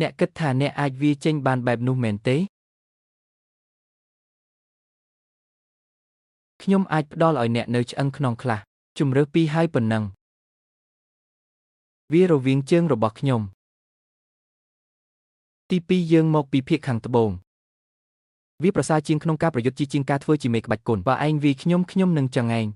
អ្នកគិតថាអ្នកអាចវាចេញបានបែបនោះមែនទេខ្ញុំអាចផ្ដល់ឲ្យអ្នកនៅឆ្អឹងខ្នងខ្លះជម្រើសពីរហើយប៉ុណ្ណឹងវារវាងជើងរបស់ខ្ញុំទីពីរយើងមកពីភាគខាងត្បូងវាប្រសើរជាងក្នុងការប្រយុទ្ធជាងការធ្វើជាមេក្បាច់គុណបើឯងវាខ្ញុំនឹងចង្អេង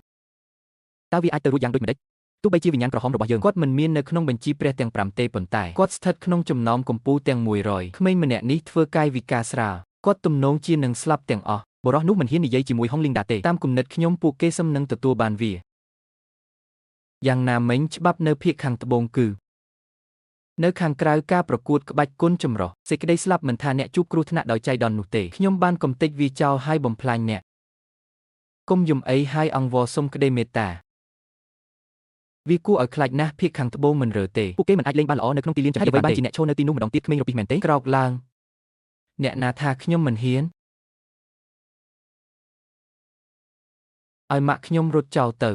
តើវាអាចទៅរួចយ៉ាងដូចម្តេចទោះបីជាវិញ្ញាណក្រហមរបស់យើងគាត់មិនមាននៅក្នុងបញ្ជីព្រះទាំង5ទេប៉ុន្តែគាត់ស្ថិតក្នុងចំណោមកំពូលទាំង100ក្មេងម្នាក់នេះធ្វើកាយវិការស្រាលគាត់ទំនងជានឹងស្លាប់ទាំងអស់បុរសនោះមិនហ៊ាននិយាយជាមួយហុងលីងដាទេតាមគំនិតខ្ញុំពួកគេសឹមនឹងទទួលបានវាយ៉ាងណាមិញច្បាប់នៅភាគខាងត្បូងគឺនៅខាងក្រៅការប្រកួតក្បាច់គុណចម្រុះសេចក្តីស្លាប់មិនថាអ្នកជួបគ្រោះថ្នាក់ដោយចៃដន្យនោះទេខ្ញុំបានកំទេចវាចោលហើយបំផ្លាញអ្នកគុំយំអីហើយអង្វរសុំក្តីមេត្តាវាគួរឲ្យខ្លាចណាស់ភាគខាងត្បូងមិនរើទេពួកគេមិនអាចលេងបានល្អនៅក្នុងទីលានចំហិតបានជាអ្នកឈរនៅទីនោះម្ដងទៀតក្មេងរពីមែនទេក្រោកឡើងអ្នកណាថាខ្ញុំមិនហ៊ានឲ្យម៉ាក់ខ្ញុំរត់ចោលទៅ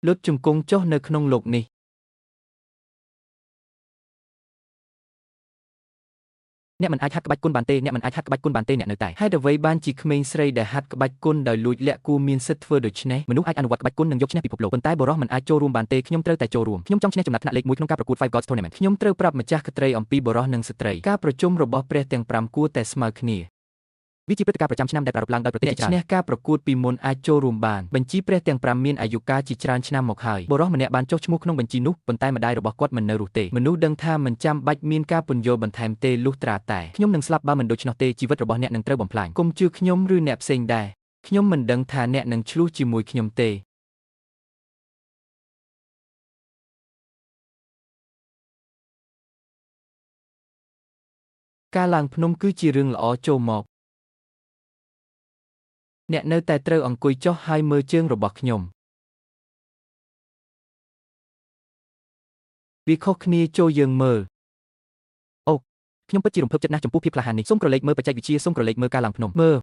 លុតជង្គង់ចុះនៅក្នុងលោកនេះអ្នកមិនអាចហាត់ក្បាច់គុណបានទេអ្នកមិនអាចហាត់ក្បាច់គុណបានទេអ្នកនៅតែហេតុអ្វីបានជាក្មេងស្រីដែលហាត់ក្បាច់គុណដោយលួចលាក់គួរមានសិទ្ធិធ្វើដូច្នេះមនុស្សអាចអនុវត្តក្បាច់គុណនិងយកឈ្នះពិភពលោកប៉ុន្តែបុរសមិនអាចចូលរួមបានទេខ្ញុំត្រូវតែចូលរួមខ្ញុំចង់ឈ្នះចំណាត់ថ្នាក់លេខ1ក្នុងការប្រកួត Five Gods Tournament ខ្ញុំត្រូវប្រាប់ម្ចាស់ក្ត្រីអំពីបុរសនិងស្ត្រីការប្រជុំរបស់ព្រះទាំង5គួរតែស្មើគ្នាវាជាព្រឹត្តិការណ៍ប្រចាំឆ្នាំដែលប្រារព្ធឡើងដោយប្រទេសជាច្រើនអ្នកឈ្នះការប្រកួតពីមុនអាចចូលរួមបានបញ្ជីព្រះទាំង5មានអាយុកាលជាច្រើនឆ្នាំមកហើយបុរសម្នាក់បានចុះឈ្មោះក្នុងបញ្ជីនោះប៉ុន្តែម្ដាយរបស់គាត់មិននៅរស់ទេមនុស្សដឹងថាមិនចាំបាច់មានការពន្យល់បន្ថែមទេលុះត្រាតែខ្ញុំនឹងស្លាប់បើមិនដូច្នោះទេជីវិតរបស់អ្នកនឹងត្រូវបំផ្លាញកុំជឿខ្ញុំឬអ្នកផ្សេងដែរខ្ញុំមិនដឹងថាអ្នកនឹងឆ្លោះជាមួយខ្ញុំទេការឡើងភ្នំគឺជារឿងល្អចូលមកអ្នកនៅតែត្រូវអង្គុយចុះហើយមើលជើងរបស់ខ្ញុំវាខុសគ្នាចូលយើងមើលអូខ្ញុំពិតជារំភើបចិត្តណាស់ចំពោះភាពក្លាហាននេះសូមក្រឡេកមើលបច្ចេកវិទ្យាសូមក្រឡេកមើលការឡើងភ្នំមើល